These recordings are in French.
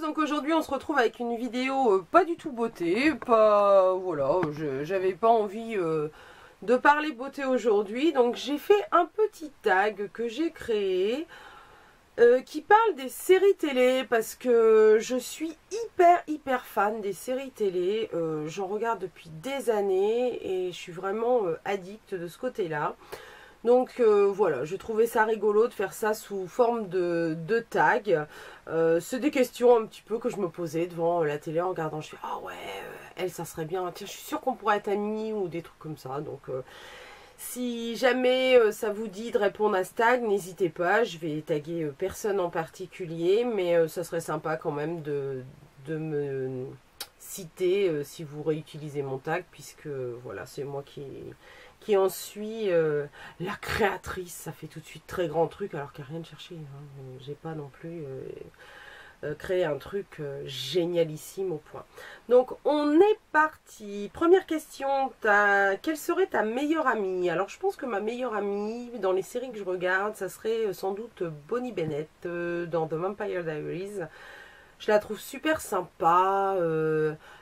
donc aujourd'hui on se retrouve avec une vidéo pas du tout beauté, pas, voilà, j'avais pas envie de parler beauté aujourd'hui, donc j'ai fait un petit tag que j'ai créé qui parle des séries télé, parce que je suis hyper fan des séries télé, j'en regarde depuis des années et je suis vraiment addict de ce côté-là. Donc voilà, je trouvais ça rigolo de faire ça sous forme de tag. C'est des questions un petit peu que je me posais devant la télé en regardant. Je fais ah ouais, elle ça serait bien, tiens je suis sûre qu'on pourrait être amis ou des trucs comme ça. Donc si jamais ça vous dit de répondre à ce tag, n'hésitez pas, je vais taguer personne en particulier, mais ça serait sympa quand même de me citer si vous réutilisez mon tag, puisque voilà, c'est moi qui en suis la créatrice. Ça fait tout de suite très grand truc alors qu'il n'y a rien de cherché, hein. J'ai pas non plus créé un truc génialissime au point. Donc on est parti. Première question, quelle serait ta meilleure amie? Alors je pense que ma meilleure amie dans les séries que je regarde, ça serait sans doute Bonnie Bennett dans The Vampire Diaries. Je la trouve super sympa,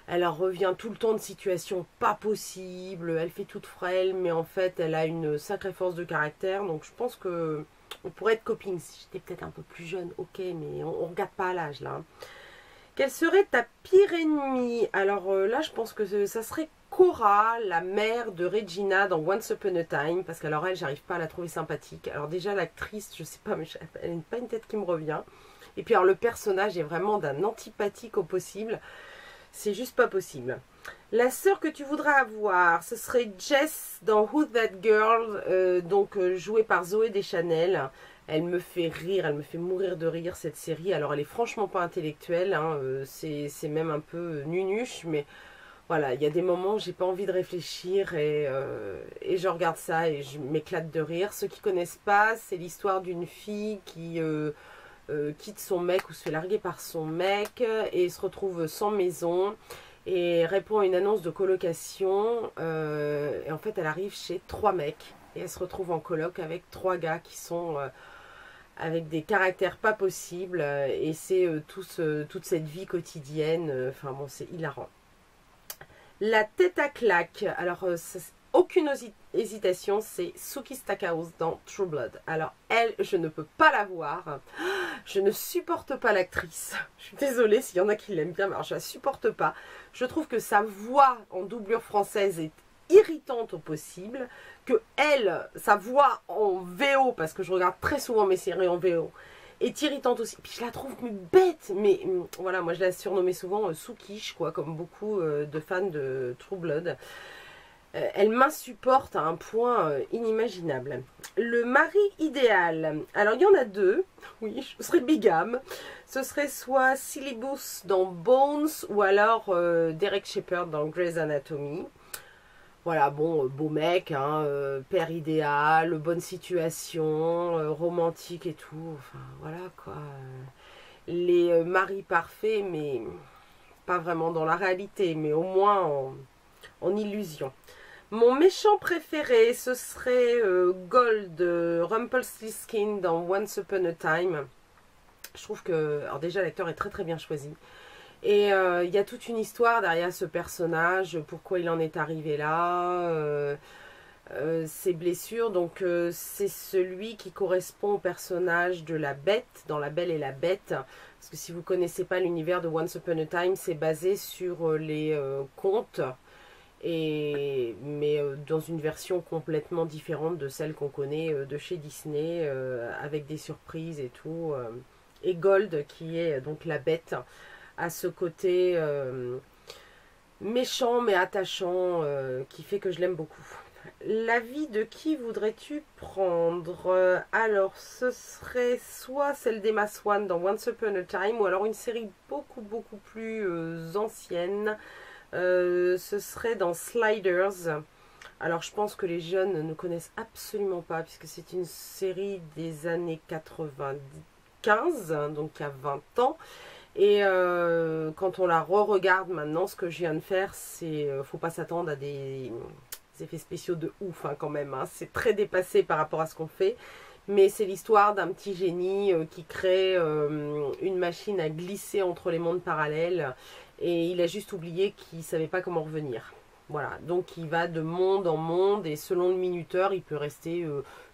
elle revient tout le temps de situations pas possibles, elle fait toute frêle, mais en fait elle a une sacrée force de caractère, donc je pense que on pourrait être copines. Si j'étais peut-être un peu plus jeune, ok, mais on regarde pas à l'âge là. Quelle serait ta pire ennemie? Alors là je pense que ça serait Cora, la mère de Regina dans Once Upon a Time, parce qu'alors elle, j'arrive pas à la trouver sympathique. Alors déjà l'actrice, je sais pas, mais elle n'a pas une tête qui me revient. Et puis alors le personnage est vraiment d'un antipathique au possible. C'est juste pas possible. La sœur que tu voudrais avoir, ce serait Jess dans Who's That Girl, donc jouée par Zoé Deschanel. Elle me fait rire, elle me fait mourir de rire cette série. Alors elle est franchement pas intellectuelle, hein, c'est même un peu nunuche, mais voilà, il y a des moments où j'ai pas envie de réfléchir et je regarde ça et je m'éclate de rire. Ceux qui connaissent pas, c'est l'histoire d'une fille qui quitte son mec ou se fait larguer par son mec et se retrouve sans maison et répond à une annonce de colocation et en fait elle arrive chez 3 mecs et elle se retrouve en coloc avec 3 gars qui sont avec des caractères pas possibles et c'est toute cette vie quotidienne, enfin bon, c'est hilarant. La tête à claque, alors aucune hésitation, c'est Sookie Stackhouse dans True Blood. Alors elle, je ne peux pas la voir, je ne supporte pas l'actrice, je suis désolée s'il y en a qui l'aiment bien, mais alors je la supporte pas. Je trouve que sa voix en doublure française est irritante au possible, que elle, sa voix en VO, parce que je regarde très souvent mes séries en VO, est irritante aussi. Puis je la trouve bête, mais voilà, moi je la surnommais souvent Sookish, quoi, comme beaucoup de fans de True Blood. Elle m'insupporte à un point inimaginable. Le mari idéal. Alors il y en a 2. Oui, je serais bigame. Ce serait soit Syllabus dans Bones ou alors Derek Shepherd dans Grey's Anatomy. Voilà, bon, beau mec, hein, père idéal, bonne situation, romantique et tout. Enfin, voilà quoi. Les maris parfaits, mais pas vraiment dans la réalité, mais au moins en illusion. Mon méchant préféré, ce serait Gold, Rumpelstiltskin dans Once Upon a Time. Je trouve que, alors déjà l'acteur est très bien choisi. Et il y a toute une histoire derrière ce personnage, pourquoi il en est arrivé là, ses blessures. Donc c'est celui qui correspond au personnage de la Bête, dans La Belle et la Bête. Parce que si vous ne connaissez pas l'univers de Once Upon a Time, c'est basé sur les contes. Mais dans une version complètement différente de celle qu'on connaît de chez Disney, avec des surprises et tout. Et Gold, qui est donc la Bête, à ce côté méchant mais attachant qui fait que je l'aime beaucoup. La vie de qui voudrais-tu prendre? Alors ce serait soit celle d'Emma Swan dans Once Upon a Time, ou alors une série beaucoup plus ancienne. Ce serait dans Sliders. Alors je pense que les jeunes ne connaissent absolument pas, puisque c'est une série des années 95, donc il y a 20 ans. Et quand on la re-regarde maintenant, ce que je viens de faire, c'est faut pas s'attendre à des effets spéciaux de ouf hein, quand même. Hein. C'est très dépassé par rapport à ce qu'on fait. Mais c'est l'histoire d'un petit génie qui crée une machine à glisser entre les mondes parallèles. Et il a juste oublié qu'il ne savait pas comment revenir. Voilà, donc il va de monde en monde et selon le minuteur, il peut rester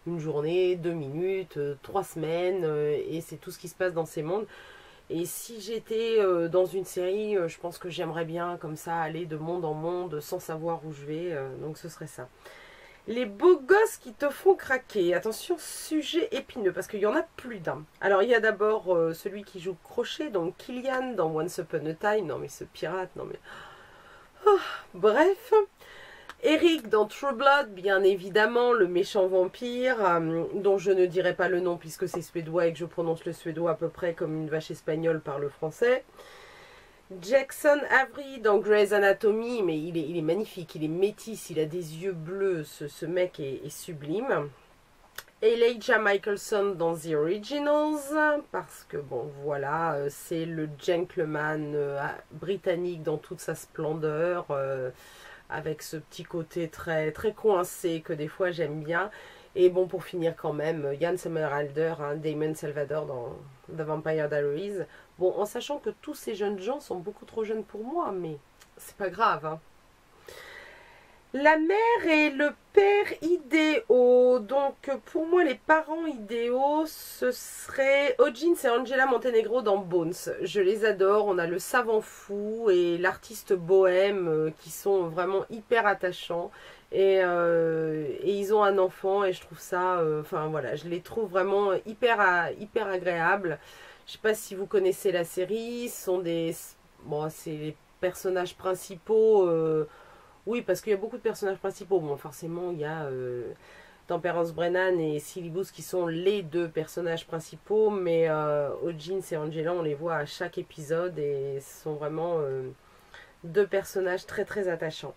une journée, 2 minutes, 3 semaines. Et c'est tout ce qui se passe dans ces mondes. Et si j'étais dans une série, je pense que j'aimerais bien comme ça aller de monde en monde sans savoir où je vais. Donc ce serait ça. Les beaux gosses qui te font craquer. Attention, sujet épineux, parce qu'il y en a plus d'un. Alors, il y a d'abord celui qui joue Crochet, donc Killian dans Once Upon a Time. Non, mais ce pirate, non mais... Oh, bref. Eric dans True Blood, bien évidemment, le méchant vampire, dont je ne dirai pas le nom puisque c'est suédois et que je prononce le suédois à peu près comme une vache espagnole par le français. Jackson Avery dans Grey's Anatomy, mais il est magnifique, il est métis, il a des yeux bleus, ce mec est sublime. Elijah Michelson dans The Originals, parce que bon voilà, c'est le gentleman britannique dans toute sa splendeur, avec ce petit côté très, très coincé que des fois j'aime bien. Et bon, pour finir quand même, Ian Somerhalder, Damon Salvador dans The Vampire Diaries. Bon, en sachant que tous ces jeunes gens sont beaucoup trop jeunes pour moi, mais c'est pas grave. Hein. La mère et le père idéaux. Donc, pour moi, les parents idéaux, ce serait O'Gins et Angela Montenegro dans Bones. Je les adore. On a le savant fou et l'artiste bohème qui sont vraiment hyper attachants. Et ils ont un enfant et je trouve ça, enfin voilà, je les trouve vraiment hyper agréables. Je sais pas si vous connaissez la série, ce sont bon, c'est les personnages principaux, oui parce qu'il y a beaucoup de personnages principaux, bon forcément il y a Temperance Brennan et Syllabus qui sont les deux personnages principaux, mais O'Gins et Angela on les voit à chaque épisode et ce sont vraiment deux personnages très très attachants.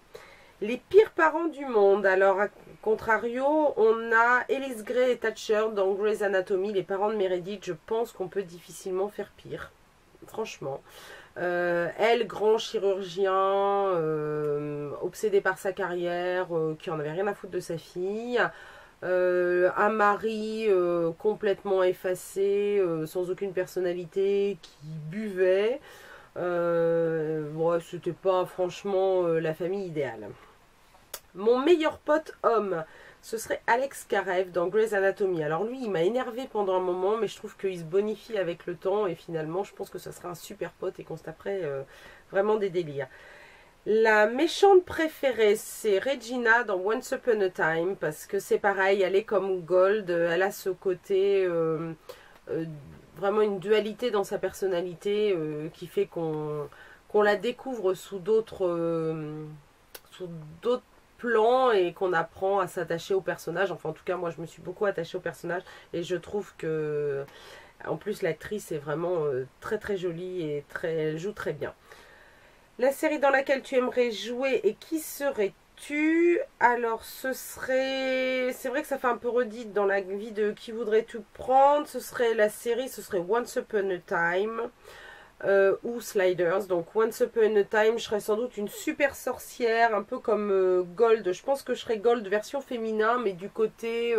Les pires parents du monde. Alors, à contrario, on a Ellis Gray et Thatcher dans Grey's Anatomy. Les parents de Meredith, je pense qu'on peut difficilement faire pire. Franchement. Elle, grand chirurgien, obsédé par sa carrière, qui en avait rien à foutre de sa fille. Un mari complètement effacé, sans aucune personnalité, qui buvait. Bon, c'était pas franchement la famille idéale. Mon meilleur pote homme, ce serait Alex Karev dans Grey's Anatomy. Alors lui, il m'a énervé pendant un moment, mais je trouve qu'il se bonifie avec le temps. Et finalement, je pense que ça sera un super pote et qu'on se taperait vraiment des délires. La méchante préférée, c'est Regina dans Once Upon a Time. Parce que c'est pareil, elle est comme Gold. Elle a ce côté... vraiment une dualité dans sa personnalité qui fait qu'on la découvre sous d'autres plans et qu'on apprend à s'attacher au personnage. Enfin en tout cas moi je me suis beaucoup attachée au personnage et je trouve que en plus l'actrice est vraiment très très jolie et elle joue très bien. La série dans laquelle tu aimerais jouer et qui serais-tu? Alors ce serait, c'est vrai que ça fait un peu redite dans la vie de Qui voudrais-tu prendre, ce serait la série, ce serait Once Upon a Time ou Sliders. Donc Once Upon a Time, je serais sans doute une super sorcière, un peu comme Gold. Je pense que je serais Gold version féminin, mais du côté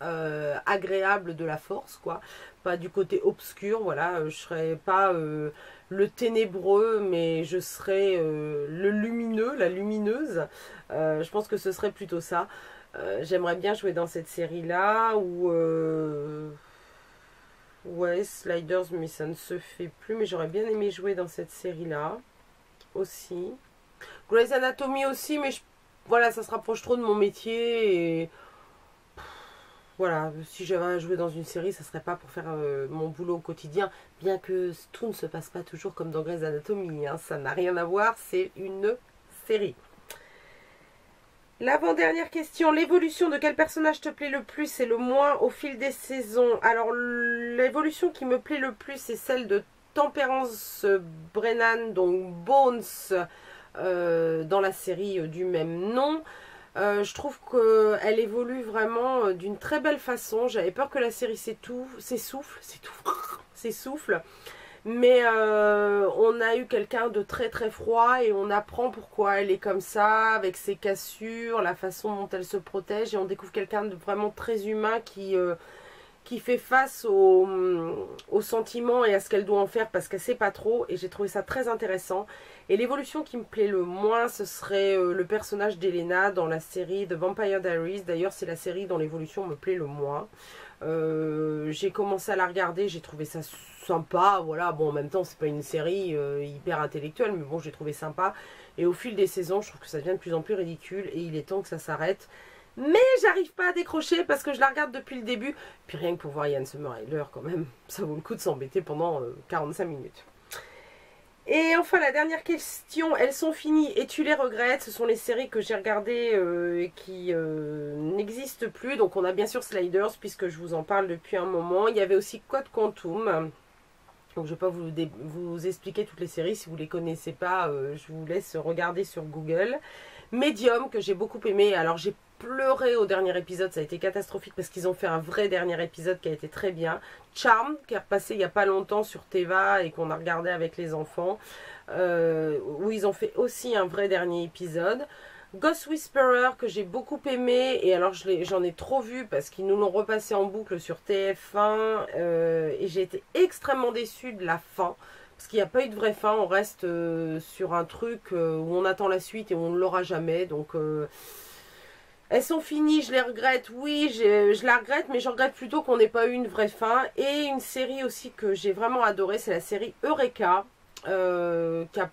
agréable de la force, quoi. Pas du côté obscur, voilà. Je serais pas le ténébreux, mais je serais le lumineux, la lumineuse. Je pense que ce serait plutôt ça. J'aimerais bien jouer dans cette série-là, ou... ouais, Sliders, mais ça ne se fait plus. Mais j'aurais bien aimé jouer dans cette série-là aussi. Grey's Anatomy aussi, mais voilà, ça se rapproche trop de mon métier. Et voilà, si j'avais à jouer dans une série, ça serait pas pour faire mon boulot au quotidien. Bien que tout ne se passe pas toujours comme dans Grey's Anatomy. Hein, ça n'a rien à voir, c'est une série. L'avant-dernière question, l'évolution de quel personnage te plaît le plus et le moins au fil des saisons? Alors, l'évolution qui me plaît le plus, c'est celle de Temperance Brennan, donc Bones, dans la série du même nom. Je trouve qu'elle évolue vraiment d'une très belle façon. J'avais peur que la série s'essouffle. Mais on a eu quelqu'un de très très froid et on apprend pourquoi elle est comme ça, avec ses cassures, la façon dont elle se protège. Et on découvre quelqu'un de vraiment très humain qui fait face aux sentiments et à ce qu'elle doit en faire parce qu'elle sait pas trop. Et j'ai trouvé ça très intéressant. Et l'évolution qui me plaît le moins, ce serait le personnage d'Elena dans la série The Vampire Diaries. D'ailleurs, c'est la série dont l'évolution me plaît le moins. J'ai commencé à la regarder, j'ai trouvé ça sympa, voilà, bon en même temps c'est pas une série hyper intellectuelle, mais bon j'ai trouvé sympa, et au fil des saisons je trouve que ça devient de plus en plus ridicule, et il est temps que ça s'arrête, mais j'arrive pas à décrocher parce que je la regarde depuis le début, puis rien que pour voir Ian Somerhalder quand même, ça vaut le coup de s'embêter pendant 45 minutes. Et enfin la dernière question, elles sont finies et tu les regrettes, ce sont les séries que j'ai regardées et qui n'existent plus. Donc on a bien sûr Sliders puisque je vous en parle depuis un moment. Il y avait aussi Code Quantum. Donc je ne vais pas vous expliquer toutes les séries, si vous ne les connaissez pas, je vous laisse regarder sur Google. Medium que j'ai beaucoup aimé, alors j'ai pleuré au dernier épisode, ça a été catastrophique parce qu'ils ont fait un vrai dernier épisode qui a été très bien. Charmed qui est repassé il n'y a pas longtemps sur Teva et qu'on a regardé avec les enfants, où ils ont fait aussi un vrai dernier épisode. Ghost Whisperer que j'ai beaucoup aimé, et alors j'en ai trop vu parce qu'ils nous l'ont repassé en boucle sur TF1 et j'ai été extrêmement déçue de la fin. Parce qu'il n'y a pas eu de vraie fin, on reste sur un truc où on attend la suite et on ne l'aura jamais. Donc elles sont finies, je les regrette, oui, je la regrette, mais je regrette plutôt qu'on n'ait pas eu une vraie fin. Et une série aussi que j'ai vraiment adorée, c'est la série Eureka, qui a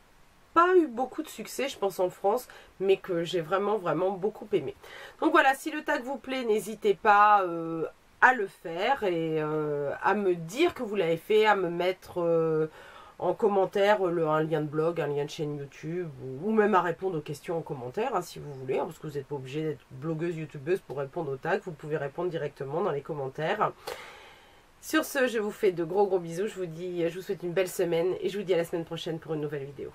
pas eu beaucoup de succès, je pense, en France, mais que j'ai vraiment beaucoup aimé. Donc voilà, si le tag vous plaît, n'hésitez pas à le faire et à me dire que vous l'avez fait, à me mettre en commentaire un lien de blog, un lien de chaîne YouTube, ou même à répondre aux questions en commentaire, hein, si vous voulez, hein, parce que vous n'êtes pas obligé d'être blogueuse, youtubeuse pour répondre aux tags, vous pouvez répondre directement dans les commentaires. Sur ce, je vous fais de gros bisous, je vous souhaite une belle semaine, et je vous dis à la semaine prochaine pour une nouvelle vidéo.